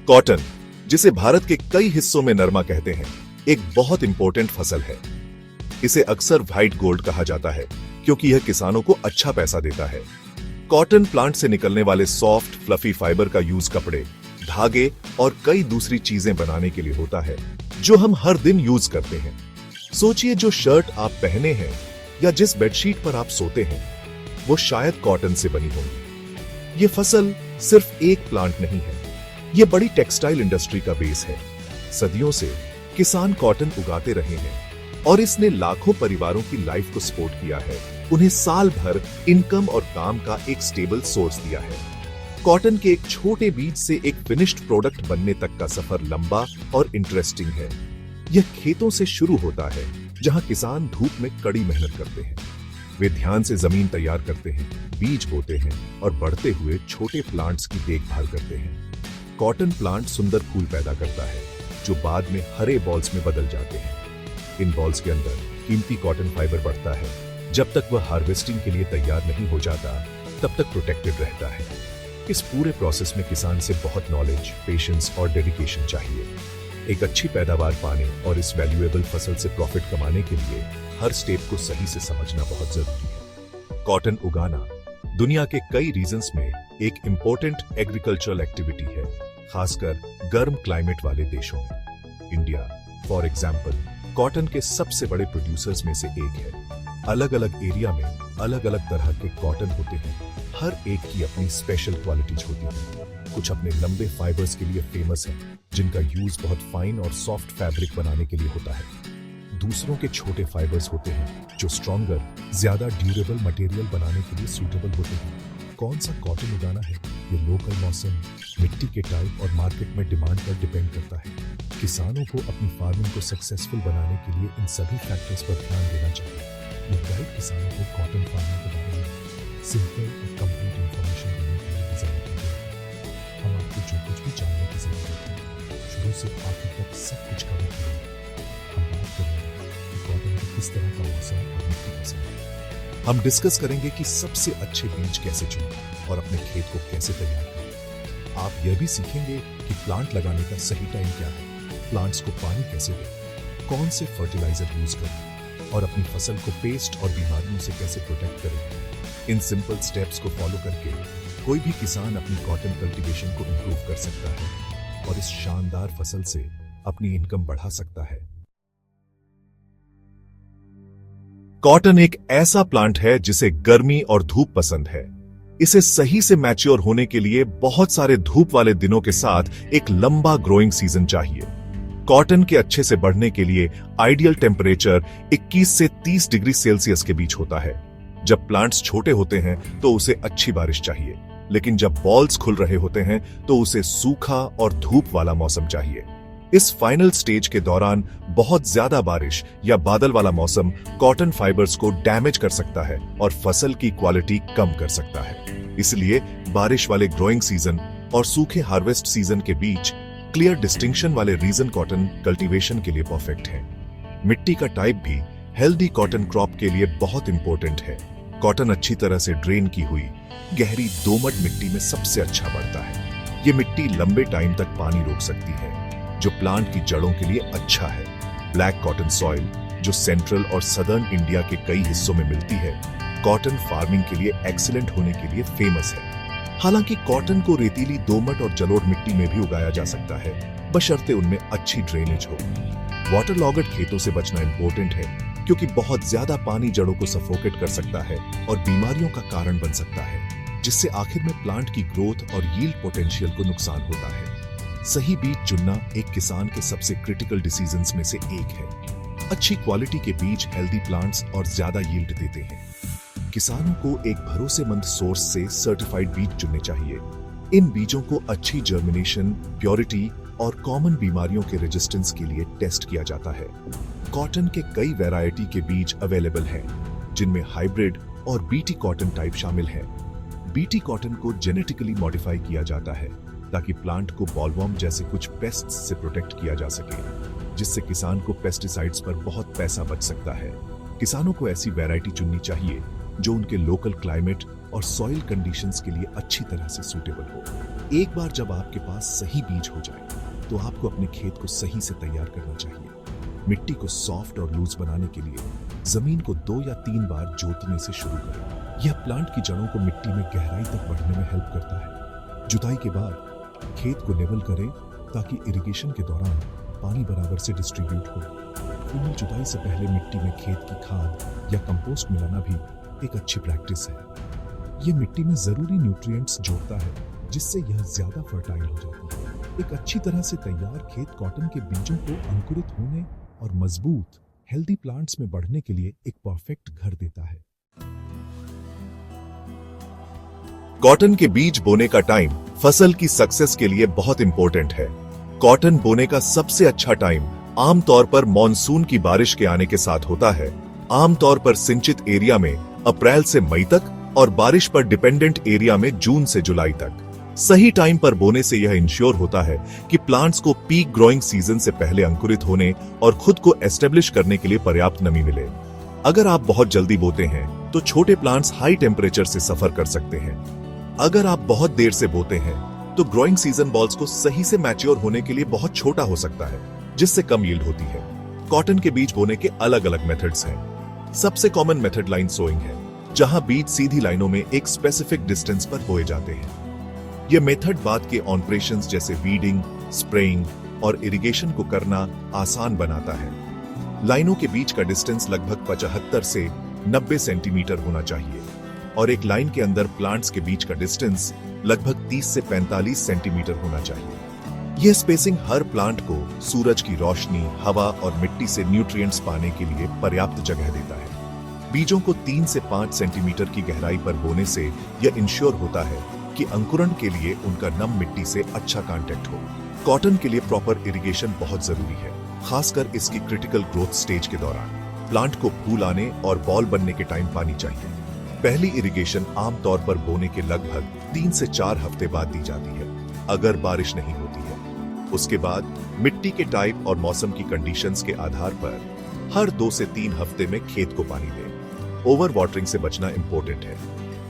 Cotton, जिसे भारत के कई हिस्सों में नरमा कहते हैं, एक बहुत इंपॉर्टेंट फसल है। इसे अक्सर व्हाइट गोल्ड कहा जाता है क्योंकि यह किसानों को अच्छा पैसा देता है। कॉटन प्लांट से निकलने वाले सॉफ्ट फ्लफी फाइबर का यूज कपड़े, धागे और कई दूसरी चीजें बनाने के लिए होता है, जो हम हर दिन यूज करते हैं। सोचिए, जो शर्ट आप पहने हैं या जिस बेडशीट पर आप सोते हैं, वो शायद कॉटन से बनी होगी। ये फसल सिर्फ एक प्लांट नहीं है, ये बड़ी टेक्सटाइल इंडस्ट्री का बेस है। सदियों से किसान कॉटन उगाते रहे हैं और इसने लाखों परिवारों की लाइफ को सपोर्ट किया है, उन्हें साल भर इनकम और काम का एक स्टेबल सोर्स दिया है। कॉटन के एक छोटे बीज से एक फिनिश्ड प्रोडक्ट बनने तक का सफर लंबा और इंटरेस्टिंग है। यह खेतों से शुरू होता है, जहां किसान धूप में कड़ी मेहनत करते हैं। वे ध्यान से जमीन तैयार करते हैं, बीज बोते हैं और बढ़ते हुए छोटे प्लांट्स की देखभाल करते हैं। कॉटन प्लांट सुंदर फूल पैदा करता है, जो बाद में हरे बॉल्स में बदल जाते हैं। इन बॉल्स के अंदर कीमती कॉटन फाइबर बढ़ता है। जब तक वह हार्वेस्टिंग के लिए तैयार नहीं हो जाता, तब तक प्रोटेक्टेड रहता है। इस पूरे प्रोसेस में किसान से बहुत नॉलेज, पेशेंस और डेडिकेशन चाहिए। एक अच्छी पैदावार पाने और इस वैल्यूएबल फसल से प्रॉफिट कमाने के लिए हर स्टेप को सही से समझना बहुत जरूरी है। कॉटन उगाना दुनिया के कई रीजन्स में एक इंपॉर्टेंट एग्रीकल्चरल एक्टिविटी है, खासकर गर्म क्लाइमेट वाले देशों में। इंडिया, फॉर एग्जाम्पल, कॉटन के सबसे बड़े प्रोड्यूसर्स में से एक है। अलग अलग एरिया में अलग अलग तरह के कॉटन होते हैं, हर एक की अपनी स्पेशल क्वालिटीज होती हैं। कुछ अपने लंबे फाइबर्स के लिए फेमस हैं, जिनका यूज बहुत फाइन और सॉफ्ट फैब्रिक बनाने के लिए होता है। दूसरों के छोटे फाइबर्स होते हैं, जो स्ट्रॉन्गर, ज्यादा ड्यूरेबल मटेरियल बनाने के लिए सूटेबल होते हैं। कौन सा कॉटन उगाना है, ये लोकल मौसम, मिट्टी के टाइप और मार्केट में डिमांड पर डिपेंड करता है। किसानों को अपनी फार्मिंग को सक्सेसफुल बनाने के लिए इन सभी फैक्टर्स पर ध्यान देना चाहिए। ये गाइड किसानों को कॉटन फार्मिंग के बारे में सिंपल और कंप्लीट इंफॉर्मेशन देने के लिए डिजाइन की गई है। हम आपको जो कुछ भी जानने की जरूरत है, शुरू से आखिर तक सब कुछ कवर करेंगे। हम बात करेंगे कि कॉटन को किस तरह का मौसम और मिट्टी पसंद है। हम डिस्कस करेंगे कि सबसे अच्छे बीज कैसे चुनें और अपने खेत को कैसे तैयार करें। आप यह भी सीखेंगे कि प्लांट लगाने का सही टाइम क्या है, प्लांट्स को पानी कैसे दें, कौन से फर्टिलाइजर यूज करें और अपनी फसल को पेस्ट और बीमारियों से कैसे प्रोटेक्ट करें। इन सिंपल स्टेप्स को फॉलो करके कोई भी किसान अपनी कॉटन कल्टीवेशन को इंप्रूव कर सकता है और इस शानदार फसल से अपनी इनकम बढ़ा सकता है। कॉटन एक ऐसा प्लांट है जिसे गर्मी और धूप पसंद है। इसे सही से मैच्योर होने के लिए बहुत सारे धूप वाले दिनों के साथ एक लंबा ग्रोइंग सीजन चाहिए। कॉटन के अच्छे से बढ़ने के लिए आइडियल टेम्परेचर 21 से 30 डिग्री सेल्सियस के बीच होता है। जब प्लांट्स छोटे होते हैं तो उसे अच्छी बारिश चाहिए, लेकिन जब बॉल्स खुल रहे होते हैं तो उसे सूखा और धूप वाला मौसम चाहिए। इस फाइनल स्टेज के दौरान बहुत ज्यादा बारिश या बादल वाला मौसम कॉटन फाइबर्स को डैमेज कर सकता है और फसल की क्वालिटी कम कर सकता है। इसलिए बारिश वाले ग्रोइंग सीजन और सूखे हार्वेस्ट सीजन के बीच क्लियर डिस्टिंक्शन वाले रीजन कॉटन कल्टीवेशन के लिए परफेक्ट है। मिट्टी का टाइप भी हेल्दी कॉटन क्रॉप के लिए बहुत इंपॉर्टेंट है। कॉटन अच्छी तरह से ड्रेन की हुई गहरी दोमट मिट्टी में सबसे अच्छा बढ़ता है। ये मिट्टी लंबे टाइम तक पानी रोक सकती है, जो प्लांट की जड़ों के लिए अच्छा है। ब्लैक कॉटन सॉइल, जो सेंट्रल और सदर्न इंडिया के कई हिस्सों में मिलती है, कॉटन फार्मिंग के लिए एक्सीलेंट होने के लिए फेमस है। हालांकि कॉटन को रेतीली, दोमट और जलोढ़ मिट्टी में भी उगाया जा सकता है, बशर्ते उनमें अच्छी ड्रेनेज हो। वाटरलॉगड खेतों से बचना इंपॉर्टेंट है, क्योंकि बहुत ज्यादा पानी जड़ों को सफोकेट कर सकता है और बीमारियों का कारण बन सकता है, जिससे आखिर में प्लांट की ग्रोथ और यील्ड पोटेंशियल को नुकसान होता है। सही बीज चुनना एक किसान के सबसे क्रिटिकल डिसीजंस में से एक है। अच्छी क्वालिटी के बीज हेल्दी प्लांट्स और ज्यादा यील्ड देते हैं। किसानों को एक भरोसेमंद सोर्स से सर्टिफाइड बीज चुनने चाहिए। इन बीजों को अच्छी जर्मिनेशन, प्योरिटी और कॉमन बीमारियों के रेजिस्टेंस के लिए टेस्ट किया जाता है। कॉटन के कई वैरायटी के बीज अवेलेबल हैं, जिनमें हाइब्रिड और बीटी कॉटन टाइप शामिल है। बीटी कॉटन को जेनेटिकली मॉडिफाई किया जाता है ताकि प्लांट को बॉलवर्म जैसे कुछ पेस्ट्स से प्रोटेक्ट किया जा सके, जिससे किसान को पेस्टिसाइड्स पर बहुत पैसा बच सकता है। किसानों को ऐसी वैरायटी चुननी चाहिए जो उनके लोकल क्लाइमेट और सॉइल कंडीशंस के लिए अच्छी तरह से सूटेबल हो। एक बार जब आपके पास सही बीज हो जाए तो आपको अपने खेत को सही से तैयार करना चाहिए। मिट्टी को सॉफ्ट और लूज बनाने के लिए जमीन को 2 या 3 बार जोतने से शुरू करें। यह प्लांट की जड़ों को मिट्टी में गहराई तक बढ़ने में हेल्प करता है। जुताई के बाद खेत को लेवल करें ताकि इरिगेशन के दौरान पानी बराबर से डिस्ट्रीब्यूट हो। फुल जुताई से पहले मिट्टी में खेत की खाद या कंपोस्ट मिलाना भी एक अच्छी प्रैक्टिस है। यह मिट्टी में जरूरी न्यूट्रिएंट्स जोड़ता है जिससे यह ज्यादा फर्टाइल हो जाती है। एक अच्छी तरह से तैयार खेत कॉटन के बीजों को अंकुरित होने और मजबूत हेल्दी प्लांट्स में बढ़ने के लिए एक परफेक्ट घर देता है। कॉटन के बीज बोने का टाइम फसल की सक्सेस के लिए बहुत इंपॉर्टेंट है। कॉटन बोने का सबसे अच्छा टाइम आमतौर पर मॉनसून की बारिश के आने के साथ होता है। आमतौर पर सिंचित एरिया में अप्रैल से मई तक और बारिश पर डिपेंडेंट एरिया में जून से जुलाई तक। सही टाइम पर बोने से यह इंश्योर होता है कि प्लांट्स को पीक ग्रोइंग सीजन से पहले अंकुरित होने और खुद को एस्टेब्लिश करने के लिए पर्याप्त नमी मिले। अगर आप बहुत जल्दी बोते हैं तो छोटे प्लांट्स हाई टेम्परेचर से सफर कर सकते हैं। अगर आप बहुत देर से बोते हैं तो ग्रोइंग सीजन बॉल्स को सही से मैच्योर होने के लिए बहुत छोटा हो सकता है, जिससे कम यील्ड होती है। कॉटन के बीज बोने के अलग अलग मेथड्स हैं। सबसे कॉमन मेथड लाइन सोइंग है, जहां बीज सीधी लाइनों में एक स्पेसिफिक डिस्टेंस पर बोए जाते हैं। यह मेथड बाद के ऑपरेशंस जैसे वीडिंग, स्प्रेइंग और इरिगेशन को करना आसान बनाता है। लाइनों के बीच का डिस्टेंस लगभग 75 से 90 सेंटीमीटर होना चाहिए और एक लाइन के अंदर प्लांट्स के बीच का डिस्टेंस लगभग 30 से 45 सेंटीमीटर होना चाहिए। यह स्पेसिंग हर प्लांट को सूरज की रोशनी, हवा और मिट्टी से न्यूट्रिएंट्स पाने के लिए पर्याप्त जगह देता है। बीजों को 3 से 5 सेंटीमीटर की गहराई पर बोने से यह इंश्योर होता है कि अंकुरण के लिए उनका नम मिट्टी से अच्छा कांटेक्ट हो। कॉटन के लिए प्रॉपर इरिगेशन बहुत जरूरी है, खासकर इसकी क्रिटिकल ग्रोथ स्टेज के दौरान। प्लांट को फूल आने और बॉल बनने के टाइम पानी चाहिए। पहली इरिगेशन आमतौर पर बोने के लगभग 3 से 4 हफ्ते बाद दी जाती है, अगर बारिश नहीं होती है। उसके बाद मिट्टी के टाइप और मौसम की कंडीशंस के आधार पर हर 2 से 3 हफ्ते में खेत को पानी दें। ओवर वाटरिंग से बचना इंपॉर्टेंट है,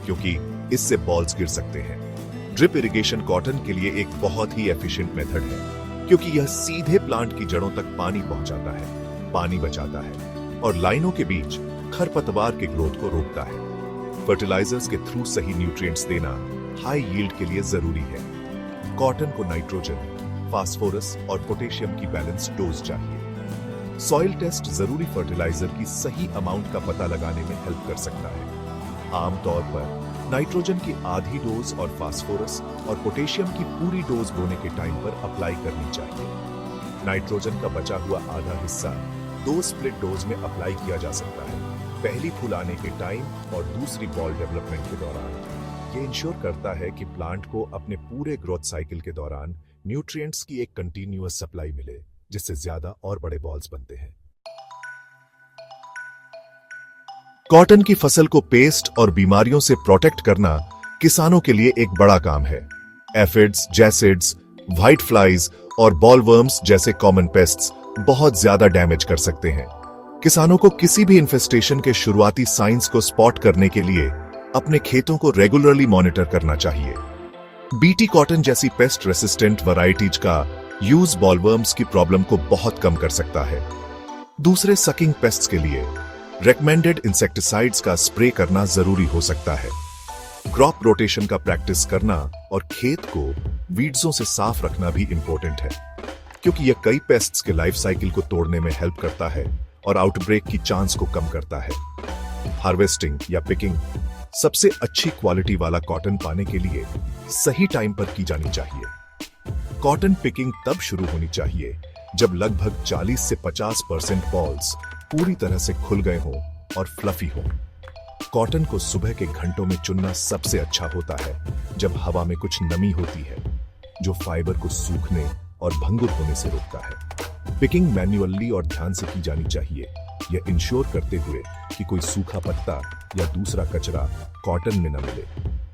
क्योंकि इससे बॉल्स गिर सकते हैं। ड्रिप इरिगेशन कॉटन के लिए एक बहुत ही एफिशिएंट मेथड है, क्योंकि यह सीधे प्लांट की जड़ों तक पानी पहुंचाता है, पानी बचाता है और लाइनों के बीच खरपतवार के ग्रोथ को रोकता है। फर्टिलाइजर्स के थ्रू सही न्यूट्रिएंट्स देना हाई यील्ड के लिए जरूरी है। कॉटन को नाइट्रोजन, फास्फोरस और पोटेशियम की बैलेंस डोज चाहिए। सॉइल टेस्ट जरूरी फर्टिलाइजर की सही अमाउंट का पता लगाने में हेल्प कर सकता है। आमतौर पर नाइट्रोजन की आधी डोज और फास्फोरस और पोटेशियम की पूरी डोज बोने के टाइम पर अप्लाई करनी चाहिए। नाइट्रोजन का बचा हुआ आधा हिस्सा 2 स्प्लिट डोज में अप्लाई किया जा सकता है, पहली फूल आने के टाइम और दूसरी बॉल डेवलपमेंट के दौरान। ये इंश्योर करता है कि प्लांट को अपने पूरे ग्रोथ साइकिल के दौरान न्यूट्रिएंट्स की एक कंटिन्यूअस सप्लाई मिले, जिससे ज्यादा और बड़े बॉल्स बनते हैं। कॉटन की फसल को पेस्ट और बीमारियों से प्रोटेक्ट करना किसानों के लिए एक बड़ा काम है। एफिड्स, जैसिड्स, व्हाइट फ्लाइज और बॉलवर्म्स जैसे कॉमन पेस्ट्स बहुत ज्यादा डैमेज कर सकते हैं। किसानों को किसी भी इन्फेस्टेशन के शुरुआती साइंस को स्पॉट करने के लिए अपने खेतों को रेगुलरली मॉनिटर करना चाहिए। बीटी कॉटन जैसी पेस्ट रेसिस्टेंट वैरायटीज का यूज बॉलवर्म्स की प्रॉब्लम को बहुत कम कर सकता है। दूसरे सकिंग पेस्ट्स के लिए रेकमेंडेड इंसेक्टिसाइड्स का स्प्रे करना जरूरी हो सकता है। क्रॉप रोटेशन का प्रैक्टिस करना और खेत को वीड्सों से साफ रखना भी इंपॉर्टेंट है, क्योंकि यह कई पेस्ट्स के लाइफ साइकिल को तोड़ने में हेल्प करता है और आउटब्रेक की चांस को कम करता है। हार्वेस्टिंग या पिकिंग सबसे अच्छी क्वालिटी वाला कॉटन पाने के लिए सही टाइम पर की जानी चाहिए। कॉटन पिकिंग तब शुरू होनी चाहिए जब लगभग 40 से 50% बॉल्स पूरी तरह से खुल गए हों और फ्लफी हों। कॉटन को सुबह के घंटों में चुनना सबसे अच्छा होता है, जब हवा में कुछ नमी होती है, जो फाइबर को सूखने और भंगुर होने से रोकता है। पिकिंग मैन्युअली और ध्यान से की जानी चाहिए, यह इंश्योर करते हुए कि कोई सूखा पत्ता या दूसरा कचरा कॉटन में न मिले।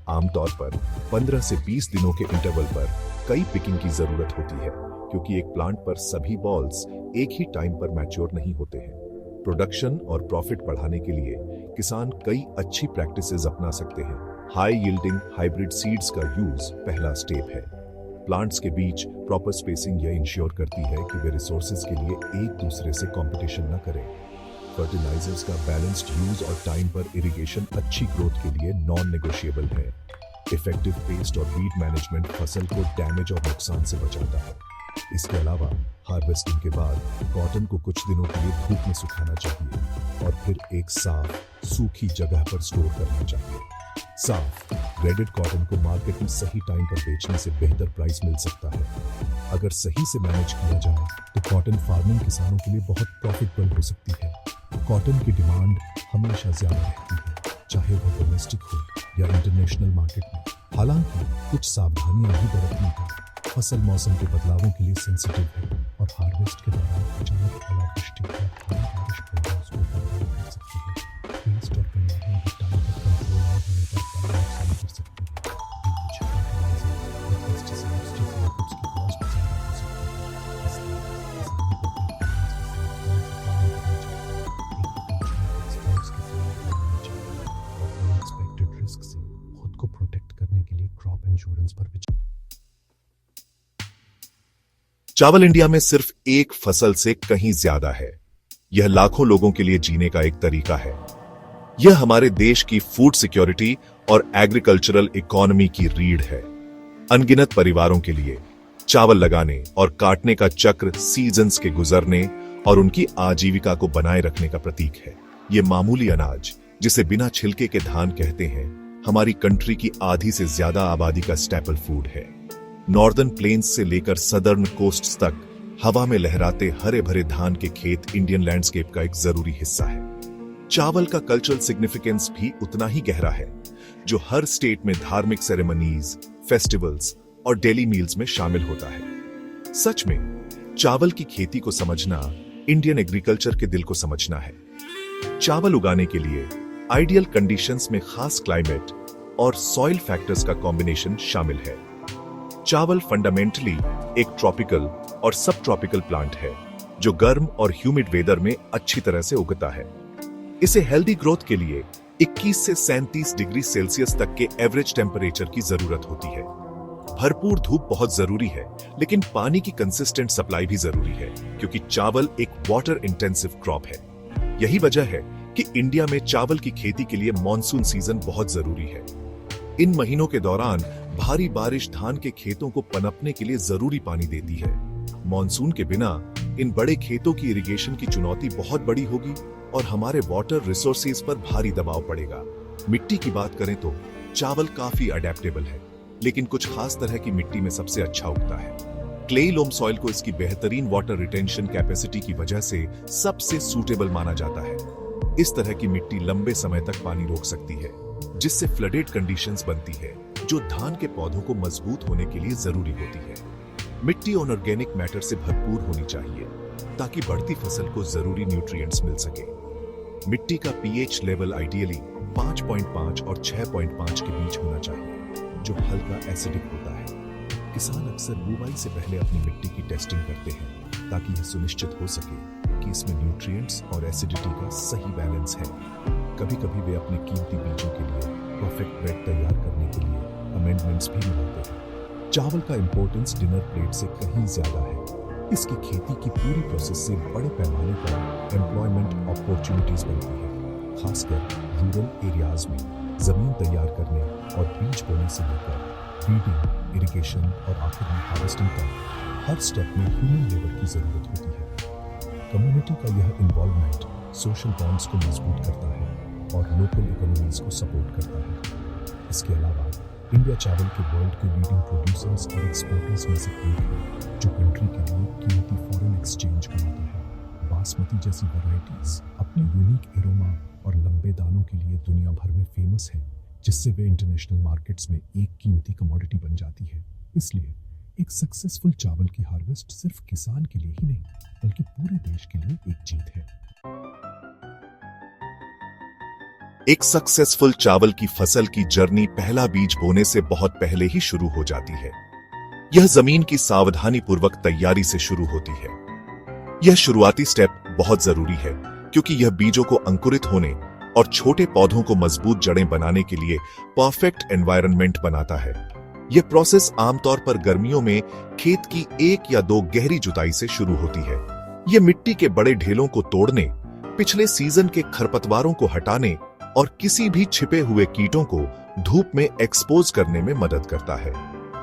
आमतौर पर 15 से 20 दिनों के इंटरवल पर कई पिकिंग की जरूरत होती है, क्योंकि एक प्लांट पर सभी बॉल्स एक ही टाइम पर मैच्योर नहीं होते हैं। प्रोडक्शन और प्रॉफिट बढ़ाने के लिए किसान कई अच्छी प्रैक्टिसेस अपना सकते हैं। हाई यील्डिंग हाइब्रिड सीड्स का यूज पहला स्टेप है। प्लांट्स के बीच प्रॉपर स्पेसिंग यह इंश्योर करती है कि वे रिसोर्सेज के लिए एक दूसरे से कंपटीशन न करें। फर्टिलाइजर्स का बैलेंस्ड यूज और टाइम पर इरिगेशन अच्छी ग्रोथ के लिए नॉन नेगोशिएबल है। इफेक्टिव पेस्ट और वीड मैनेजमेंट फसल को डैमेज और नुकसान से बचाता है। इसके अलावा हार्वेस्टिंग के बाद कॉटन को कुछ दिनों के लिए धूप में सुखाना चाहिए और फिर एक साफ सूखी जगह पर स्टोर करना चाहिए। साफ ग्रेडेड कॉटन को मार्केट में सही टाइम पर बेचने से बेहतर प्राइस मिल सकता है। अगर सही से मैनेज किया जाए तो कॉटन फार्मिंग किसानों के लिए बहुत प्रॉफिटेबल हो सकती है। कॉटन की डिमांड हमेशा ज्यादा रहती है, चाहे वो डोमेस्टिक हो या इंटरनेशनल मार्केट में। हालांकि कुछ सावधानियां भी बरतनी है। फसल मौसम के बदलावों के लिए सेंसिटिव है और हार्वेस्ट के दौरान अचानक ओलावृष्टि या भारी बारिश प्रोग्राम्स को प्रभावित कर सकती है। पेस्ट और बीमारियों की टाइम पर कंट्रोल न होने पर बड़ा नुकसान कर सकती है। बीज, फर्टिलाइजर और पेस्टिसाइड्स जैसे इनपुट्स की कॉस्ट ज्यादा हो सकती है। इसलिए किसानों को अपनी फाइनेंस के साथ काम करना चाहिए। एक्सपर्ट्स की सलाह लेनी चाहिए और अनएक्सपेक्टेड रिस्क से खुद को प्रोटेक्ट करने के लिए क्रॉप इंश्योरेंस पर विचार। चावल इंडिया में सिर्फ एक फसल से कहीं ज्यादा है। यह लाखों लोगों के लिए जीने का एक तरीका है। यह हमारे देश की फूड सिक्योरिटी और एग्रीकल्चरल इकोनॉमी की रीढ़ है। अनगिनत परिवारों के लिए चावल लगाने और काटने का चक्र सीजन्स के गुजरने और उनकी आजीविका को बनाए रखने का प्रतीक है। यह मामूली अनाज, जिसे बिना छिलके के धान कहते हैं, हमारी कंट्री की आधी से ज्यादा आबादी का स्टेपल फूड है। नॉर्दर्न प्लेन्स से लेकर सदर्न कोस्ट तक हवा में लहराते हरे भरे धान के खेत इंडियन लैंडस्केप का एक जरूरी हिस्सा है। चावल का कल्चरल सिग्निफिकेंस भी उतना ही गहरा है, जो हर स्टेट में धार्मिक सेरेमनीज, फेस्टिवल्स और डेली मील्स में शामिल होता है। सच में चावल की खेती को समझना इंडियन एग्रीकल्चर के दिल को समझना है। चावल उगाने के लिए आइडियल कंडीशंस में खास क्लाइमेट और सॉइल फैक्टर्स का कॉम्बिनेशन शामिल है। चावल फंडामेंटली एक ट्रॉपिकल और सब ट्रॉपिकल प्लांट है, जो गर्म और ह्यूमिड वेदर में अच्छी तरह से उगता है। इसे हेल्दी ग्रोथ के लिए 21 से 37 डिग्री सेल्सियस तक के एवरेज टेम्परेचर की जरूरत होती है। भरपूर धूप बहुत जरूरी है, लेकिन पानी की कंसिस्टेंट सप्लाई भी जरूरी है, क्योंकि चावल एक वाटर इंटेंसिव क्रॉप है। यही वजह है कि इंडिया में चावल की खेती के लिए मॉनसून सीजन बहुत जरूरी है। इन महीनों के दौरान भारी बारिश धान के खेतों को पनपने के लिए जरूरी पानी देती है। मॉनसून के बिना इन बड़े खेतों की इरिगेशन की चुनौती बहुत बड़ी होगी और हमारे वाटर रिसोर्सेज पर भारी दबाव पड़ेगा। मिट्टी की बात करें तो चावल काफी अडेप्टेबल है, लेकिन कुछ खास तरह की मिट्टी में सबसे अच्छा उगता है। क्लेई लोम सॉइल को इसकी बेहतरीन वाटर रिटेंशन कैपेसिटी की वजह से सबसे सूटेबल माना जाता है। इस तरह की मिट्टी लंबे समय तक पानी रोक सकती है, जिससे फ्लडेड कंडीशंस बनती है, जो धान के पौधों को मजबूत होने के लिए जरूरी होती है। मिट्टी ऑर्गेनिक मैटर से भरपूर होनी चाहिए, ताकि बढ़ती फसल को जरूरी न्यूट्रिएंट्स मिल सके। मिट्टी का पीएच लेवल आइडियली 5.5 और 6.5 के बीच होना चाहिए, जो हल्का एसिडिक होता है। किसान अक्सर बुवाई से पहले अपनी मिट्टी की टेस्टिंग करते हैं, ताकि यह सुनिश्चित हो सके कि इसमें न्यूट्रिएंट्स और एसिडिटी का सही बैलेंस है। कभी कभी वे अपने कीमती बीजों के लिए परफेक्ट ब्रेड तैयार करने के लिए अमेंडमेंट्स भी मिलाते हैं। चावल का इंपॉर्टेंस डिनर प्लेट से कहीं ज्यादा है। इसकी खेती की पूरी प्रोसेस से बड़े पैमाने पर एम्प्लॉयमेंट अपॉर्चुनिटीज बनती है, खासकर रूरल एरियाज में। जमीन तैयार करने और बीज बोने से लेकर ब्रीडिंग, इरिगेशन और आखिर में हार्वेस्टिंग तक हर स्टेप में ह्यूमन लेबर की जरूरत होती है। कम्युनिटी का यह इन्वॉल्वमेंट सोशल बॉन्ड्स को मजबूत करता है और लोकल इकोनॉमीज को सपोर्ट करता है। इसके अलावा इंडिया चावल के वर्ल्ड के लीडिंग प्रोड्यूसर्स और एक्सपोर्टर्स में से एक है, जो कंट्री के लिए कीमती फॉरेन एक्सचेंज बनाता है। बासमती जैसी वैरायटीज अपने यूनिक एरोमा और लंबे दानों के लिए दुनिया भर में फेमस है, जिससे वे इंटरनेशनल मार्केट्स में एक कीमती कमोडिटी बन जाती है। इसलिए एक सक्सेसफुल चावल की हार्वेस्ट सिर्फ किसान के लिए ही नहीं, बल्कि पूरे देश के लिए एक जीत है। एक सक्सेसफुल चावल की फसल की जर्नी पहला बीज बोने से बहुत पहले ही शुरू हो जाती है। यह जमीन की सावधानी पूर्वक तैयारी से शुरू होती है। यह शुरुआती स्टेप बहुत जरूरी है, क्योंकि यह बीजों को अंकुरित होने और छोटे पौधों को मजबूत जड़ें बनाने के लिए परफेक्ट एनवायरनमेंट बनाता है। यह प्रोसेस आमतौर पर गर्मियों में खेत की 1 या 2 गहरी जुताई से शुरू होती है। यह मिट्टी के बड़े ढेलों को तोड़ने, पिछले सीजन के खरपतवारों को हटाने और किसी भी छिपे हुए कीटों को धूप में एक्सपोज करने में मदद करता है।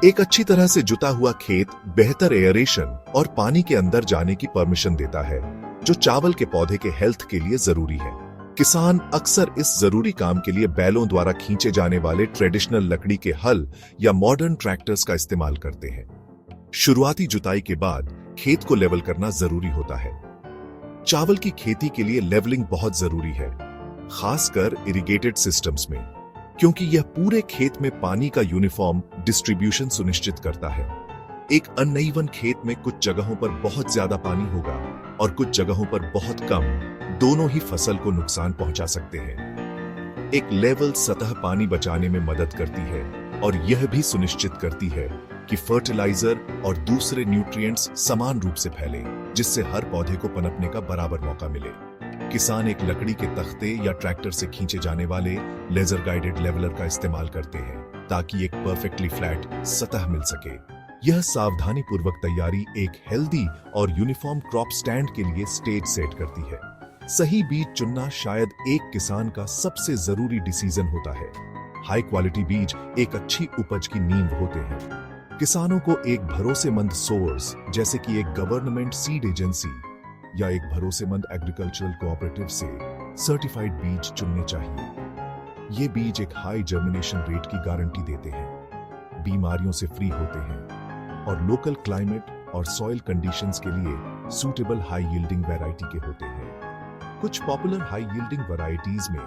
एक अच्छी तरह से जुता हुआ खेत बेहतर एयरेशन और पानी के अंदर जाने की परमिशन देता है, जो चावल के पौधे के हेल्थ के लिए जरूरी है। किसान अक्सर इस जरूरी काम के लिए बैलों द्वारा खींचे जाने वाले ट्रेडिशनल लकड़ी के हल या मॉडर्न ट्रैक्टर्स का इस्तेमाल करते हैं। शुरुआती जुताई के बाद खेत को लेवल करना जरूरी होता है। चावल की खेती के लिए लेवलिंग बहुत जरूरी है, खासकर इरिगेटेड सिस्टम्स में, क्योंकि यह पूरे खेत में पानी का यूनिफॉर्म डिस्ट्रीब्यूशन सुनिश्चित करता है। एक अनइवन खेत में कुछ जगहों पर बहुत ज्यादा पानी होगा और कुछ जगहों पर बहुत कम, दोनों ही फसल को नुकसान पहुंचा सकते हैं। एक लेवल सतह पानी बचाने में मदद करती है और यह भी सुनिश्चित करती है कि फर्टिलाइजर और दूसरे न्यूट्रिएंट्स समान रूप से फैले, जिससे हर पौधे को पनपने का बराबर मौका मिले। किसान एक लकड़ी के तख्ते या ट्रैक्टर से खींचे जाने वाले लेजर गाइडेड लेवलर का इस्तेमाल करते हैं ताकि एक परफेक्टली फ्लैट सतह मिल सके। यह सावधानी पूर्वक तैयारी एक हेल्दी और यूनिफॉर्म क्रॉप स्टैंड के लिए स्टेज सेट करती है। सही बीज चुनना शायद एक किसान का सबसे जरूरी डिसीजन होता है। हाई क्वालिटी बीज एक अच्छी उपज की नींव होते हैं। किसानों को एक भरोसेमंद सोर्स जैसे कि एक गवर्नमेंट सीड एजेंसी या एक भरोसेमंद एग्रीकल्चरल कोऑपरेटिव से सर्टिफाइड बीज चुनने चाहिए। ये बीज एक हाई जर्मिनेशन रेट की गारंटी देते हैं, बीमारियों से फ्री होते हैं और लोकल क्लाइमेट और सॉइल कंडीशंस के लिए सूटेबल हाई यील्डिंग वैरायटी के होते हैं। कुछ पॉपुलर हाई यील्डिंग वैरायटीज में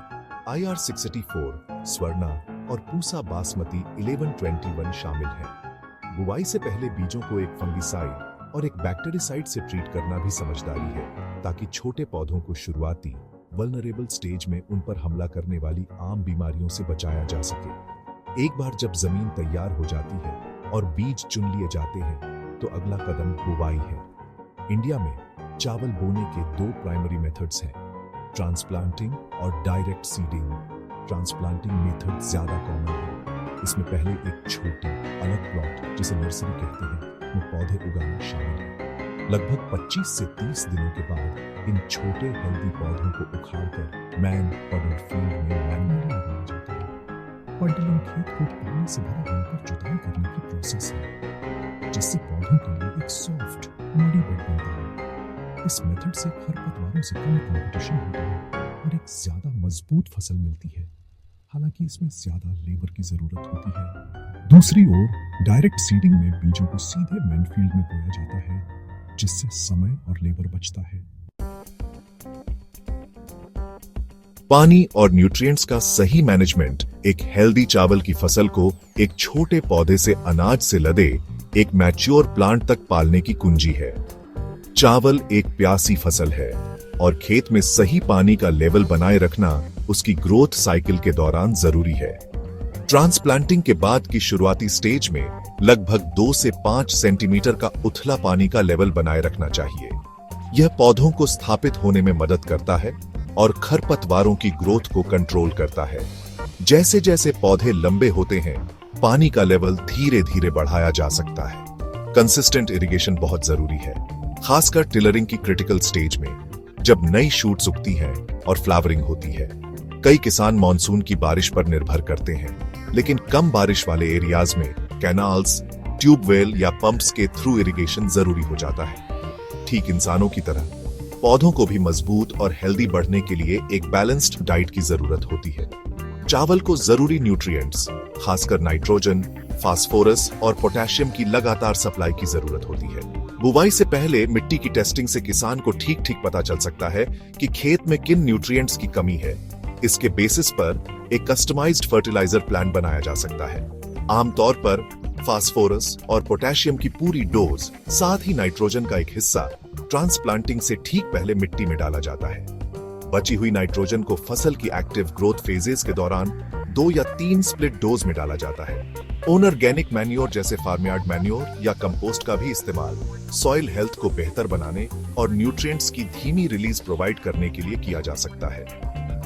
IR64, स्वर्णा और पूसा बासमती 1121 शामिल हैं। बुवाई से पहले बीजों को एक फंगिसाइड और एक बैक्टीरियासाइड से ट्रीट करना भी समझदारी है, ताकि छोटे पौधों को शुरुआती वल्नरेबल स्टेज में उन पर हमला करने वाली आम बीमारियों से बचाया जा सके। एक बार जब जमीन तैयार हो जाती है और बीज चुन लिए जाते हैं, तो अगला कदम बुवाई है। इंडिया में चावल बोने के 2 प्राइमरी मेथड्स हैं, ट्रांसप्लांटिंग और डायरेक्ट सीडिंग। ट्रांसप्लांटिंग मेथड ज्यादा कॉमन है। इसमें पहले एक छोटी अलग प्लॉट, जिसे नर्सरी कहते हैं, में पौधे उगाना शामिल है। लगभग 25 से 30 दिनों के बाद इन छोटे हेल्दी पौधों को उखाड़कर मैन पडेड फील्ड में मैन्युअली लगाया जाता है। पडलिंग खेत को पानी से भरा होने पर जुताई करने की प्रोसेस है, जिससे पौधों के लिए एक सॉफ्ट मडी बेड बनता है। इस मेथड से खरपतवारों से कम कंपटीशन होता है और एक ज्यादा मजबूत फसल मिलती है, हालांकि इसमें ज्यादा लेबर की जरूरत होती है। दूसरी ओर डायरेक्ट सीडिंग में बीजों को सीधे मैन फील्ड में बोया जाता है, जिससे समय और लेबर बचता है। पानी और न्यूट्रिएंट्स का सही मैनेजमेंट एक हेल्दी चावल की फसल को एक छोटे पौधे से अनाज से लदे एक मैच्योर प्लांट तक पालने की कुंजी है। चावल एक प्यासी फसल है और खेत में सही पानी का लेवल बनाए रखना उसकी ग्रोथ साइकिल के दौरान जरूरी है। ट्रांसप्लांटिंग के बाद की शुरुआती स्टेज में लगभग 2 से 5 सेंटीमीटर का उथला पानी का लेवल बनाए रखना चाहिए। यह पौधों को स्थापित होने में मदद करता है और खरपतवारों की ग्रोथ को कंट्रोल करता है। जैसे जैसे पौधे लंबे होते हैं, पानी का लेवल धीरे धीरे बढ़ाया जा सकता है। कंसिस्टेंट इरिगेशन बहुत जरूरी है, खासकर टिलरिंग की क्रिटिकल स्टेज में, जब नई शूट्स उगती हैं और फ्लावरिंग होती है। कई किसान मॉनसून की बारिश पर निर्भर करते हैं, लेकिन कम बारिश वाले एरियाज में कैनाल्स, ट्यूबवेल या पंप्स के थ्रू इरिगेशन जरूरी हो जाता है। ठीक इंसानों की तरह पौधों को भी मजबूत और हेल्दी बढ़ने के लिए एक बैलेंस्ड डाइट की जरूरत होती है। चावल को जरूरी न्यूट्रिएंट्स, खासकर नाइट्रोजन, फास्फोरस और पोटेशियम की लगातार सप्लाई की जरूरत होती है। बुवाई से पहले मिट्टी की टेस्टिंग से किसान को ठीक ठीक पता चल सकता है कि खेत में किन न्यूट्रिएंट्स की कमी है। इसके बेसिस पर एक कस्टमाइज्ड फर्टिलाइजर प्लान बनाया जा सकता है। आमतौर पर फास्फोरस और पोटेशियम की पूरी डोज, साथ ही नाइट्रोजन का एक हिस्सा ट्रांसप्लांटिंग से ठीक पहले मिट्टी में डाला जाता है। बची हुई नाइट्रोजन को फसल की एक्टिव ग्रोथ फेजेस के दौरान 2 या 3 स्प्लिट डोज में डाला जाता है। ऑर्गेनिक मैन्योर जैसे फार्मयार्ड मैन्योर या कंपोस्ट का भी इस्तेमाल सॉइल हेल्थ को बेहतर बनाने और न्यूट्रिएंट्स की धीमी रिलीज प्रोवाइड करने के लिए किया जा सकता है।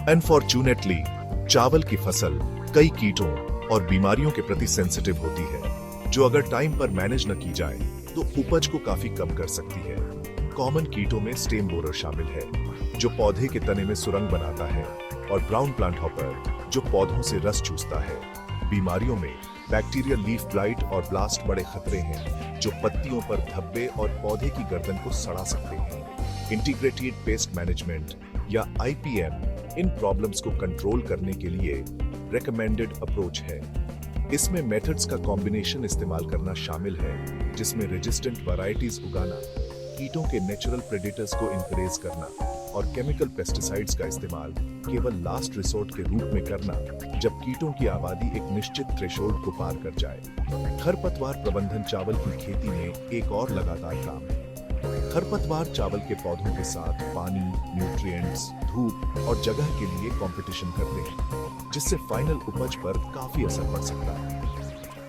अनफॉर्चुनेटली चावल की फसल कई कीटों और बीमारियों के प्रति सेंसिटिव होती है, जो अगर टाइम पर मैनेज न की जाए तो उपज को काफी कम कर सकती है। कॉमन कीटों में स्टेम बोरर शामिल है, जो पौधे के तने में सुरंग बनाता है, और ब्राउन प्लांट हॉपर, जो पौधों से रस चूसता है। बीमारियों में बैक्टीरियल लीफ ब्लाइट और ब्लास्ट बड़े खतरे हैं, जो पत्तियों पर धब्बे और पौधे की गर्दन को सड़ा सकते हैं। इंटीग्रेटेड पेस्ट मैनेजमेंट या IPM इन प्रॉब्लम्स को कंट्रोल करने के लिए रेकमेंडेड अप्रोच है। इसमें मेथड्स का कॉम्बिनेशन इस्तेमाल करना शामिल है, जिसमें रेजिस्टेंट वैरायटीज उगाना, कीटों के नेचुरल प्रेडेटर्स को इनकरेज करना और केमिकल पेस्टिसाइड्स का इस्तेमाल केवल लास्ट रिसोर्ट के रूप में करना, जब कीटों की आबादी एक निश्चित थ्रेशोल्ड को पार कर जाए। खरपतवार प्रबंधन चावल की खेती में एक और लगातार काम है। खरपतवार चावल के पौधों के साथ पानी, न्यूट्रिएंट्स, धूप और जगह के लिए कंपटीशन करते हैं, जिससे फाइनल उपज पर काफी असर पड़ सकता है।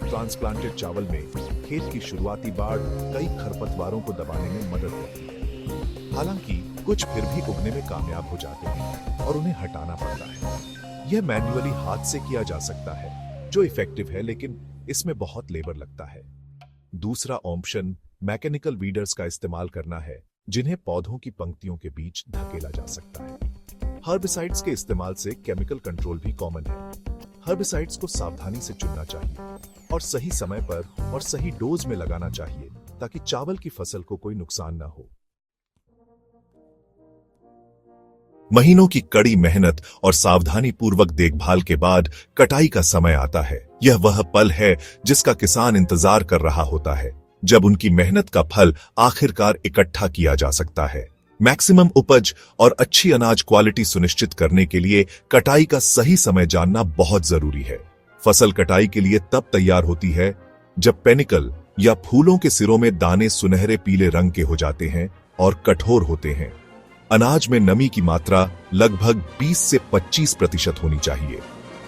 ट्रांसप्लांटेड चावल में खेत की शुरुआती बाढ़ कई खरपतवारों को दबाने में मदद करती है। हालांकि कुछ फिर भी उगने में कामयाब हो जाते हैं और उन्हें हटाना पड़ता है। यह मैन्युअली हाथ से किया जा सकता है, जो इफेक्टिव है, लेकिन इसमें बहुत लेबर लगता है। दूसरा ऑप्शन मैकेनिकल वीडर्स का इस्तेमाल करना है, जिन्हें पौधों की पंक्तियों के बीच धकेला जा सकता है। हर्बिसाइड्स के इस्तेमाल से केमिकल कंट्रोल भी कॉमन है। हर्बिसाइड्स को सावधानी से चुनना चाहिए और सही समय पर और सही डोज में लगाना चाहिए, ताकि चावल की फसल को कोई नुकसान न हो। महीनों की कड़ी मेहनत और सावधानी पूर्वक देखभाल के बाद कटाई का समय आता है। यह वह पल है जिसका किसान इंतजार कर रहा होता है, जब उनकी मेहनत का फल आखिरकार इकट्ठा किया जा सकता है। मैक्सिमम उपज और अच्छी अनाज क्वालिटी सुनिश्चित करने के लिए कटाई का सही समय जानना बहुत जरूरी है। फसल कटाई के लिए तब तैयार होती है जब पेनिकल या फूलों के सिरों में दाने सुनहरे पीले रंग के हो जाते हैं और कठोर होते हैं। अनाज में नमी की मात्रा लगभग 20 से 25% होनी चाहिए।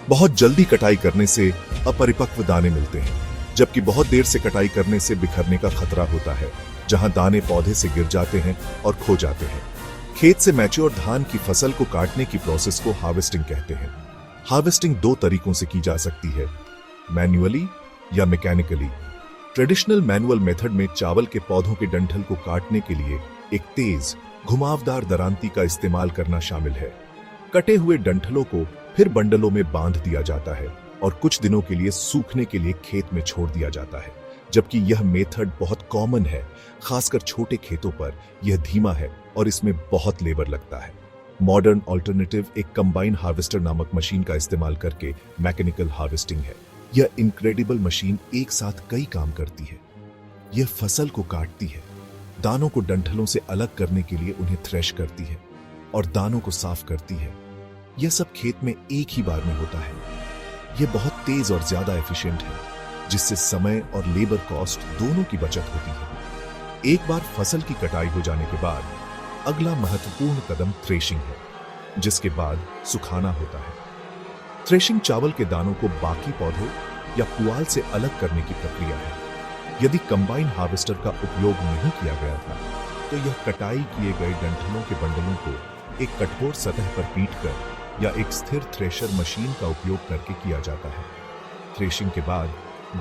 बहुत जल्दी कटाई करने से अपरिपक्व दाने मिलते हैं, जबकि बहुत देर से कटाई करने से बिखरने का खतरा होता है, जहां दाने पौधे से गिर जाते हैं और खो जाते हैं। खेत से मैच्योर धान की फसल को काटने की प्रोसेस को हार्वेस्टिंग कहते हैं। हार्वेस्टिंग 2 तरीकों से की जा सकती है, मैन्युअली या मैकेनिकली। ट्रेडिशनल मैनुअल मेथड में चावल के पौधों के डंठल को काटने के लिए एक तेज घुमावदार दरांती का इस्तेमाल करना शामिल है। कटे हुए डंठलों को फिर बंडलों में बांध दिया जाता है और कुछ दिनों के लिए सूखने के लिए खेत में छोड़ दिया जाता है। जबकि यह मेथड बहुत कॉमन है, खासकर छोटे खेतों पर यह धीमा है और इसमें बहुत लेबर लगता है। मॉडर्न ऑल्टरनेटिव एक कंबाइन हार्वेस्टर नामक मशीन का इस्तेमाल करके मैकेनिकल हार्वेस्टिंग है। यह इनक्रेडिबल मशीन एक साथ कई काम करती है। यह फसल को काटती है, दानों को डंठलों से अलग करने के लिए उन्हें थ्रेश करती है और दानों को साफ करती है। यह सब खेत में एक ही बार में होता है। यह बहुत तेज और ज्यादा एफिशिएंट है, जिससे समय और लेबर कॉस्ट दोनों की बचत होती है। एक बार फसल की कटाई हो जाने के बाद अगला महत्वपूर्ण कदम थ्रेशिंग है, जिसके बाद सुखाना होता है। थ्रेशिंग चावल के दानों को बाकी पौधे या पुआल से अलग करने की प्रक्रिया है। यदि कंबाइन हार्वेस्टर का उपयोग नहीं किया गया था, तो यह कटाई किए गए डंठलों के बंडलों को एक कठोर सतह पर पीटकर या एक स्थिर थ्रेशर मशीन का उपयोग करके किया जाता है। थ्रेशिंग के बाद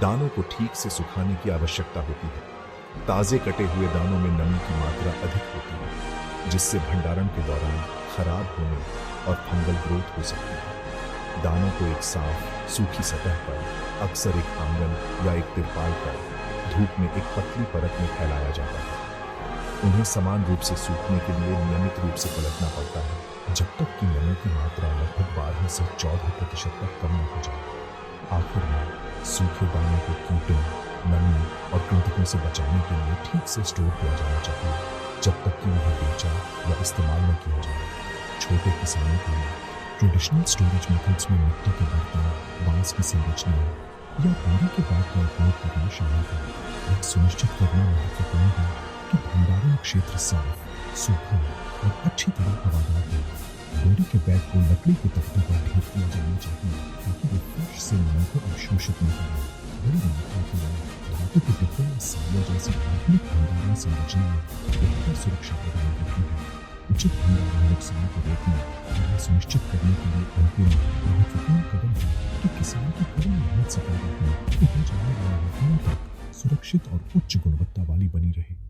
दानों को ठीक से सुखाने की आवश्यकता होती है। ताजे कटे हुए दानों में नमी की मात्रा अधिक होती है, जिससे भंडारण के दौरान खराब होने और फंगल ग्रोथ हो सकती है। दानों को एक साफ सूखी सतह पर, अक्सर एक आंगन या एक तिरपाल पर धूप में एक पतली परत में फैलाया जाता है। उन्हें समान रूप से सूखने के लिए नियमित रूप से पलटना पड़ता है, जब तक कि नमी की मात्रा लगभग 12 से 14% तक कम न हो जाए। आखिर में सूखे दानों को कीटों, नमी और कृंतकों से बचाने के लिए ठीक से स्टोर किया जाना चाहिए, जब तक कि उन्हें बेचा या इस्तेमाल न किया जाए। छोटे किसानों के लिए ट्रेडिशनल स्टोरेज मेथड्स में मिट्टी के बर्तन, बांस की संरचनाएं या बोरी के बैग का उपयोग करना शामिल है। यह सुनिश्चित करना महत्वपूर्ण है कि भंडारण क्षेत्र साफ, सूखा और अच्छी तरह हवादार हो। बोरी के बैग को लकड़ी के तख्तों पर ढेर किया जाना चाहिए, ताकि वे फर्श से नमी को अवशोषित न करें। बड़ी मात्रा में धातु के डिब्बे या सालों जैसी आधुनिक भंडारण संरचनाएं बेहतर सुरक्षा प्रदान करती हैं। उचित भंडारण नुकसान को रोकना और यह सुनिश्चित करने के लिए अंतिम महत्वपूर्ण कदम है कि किसान की कड़ी मेहनत से पैदा हुई हो जाने वाली वस्तुओं तक सुरक्षित और उच्च गुणवत्ता वाली बनी रहे।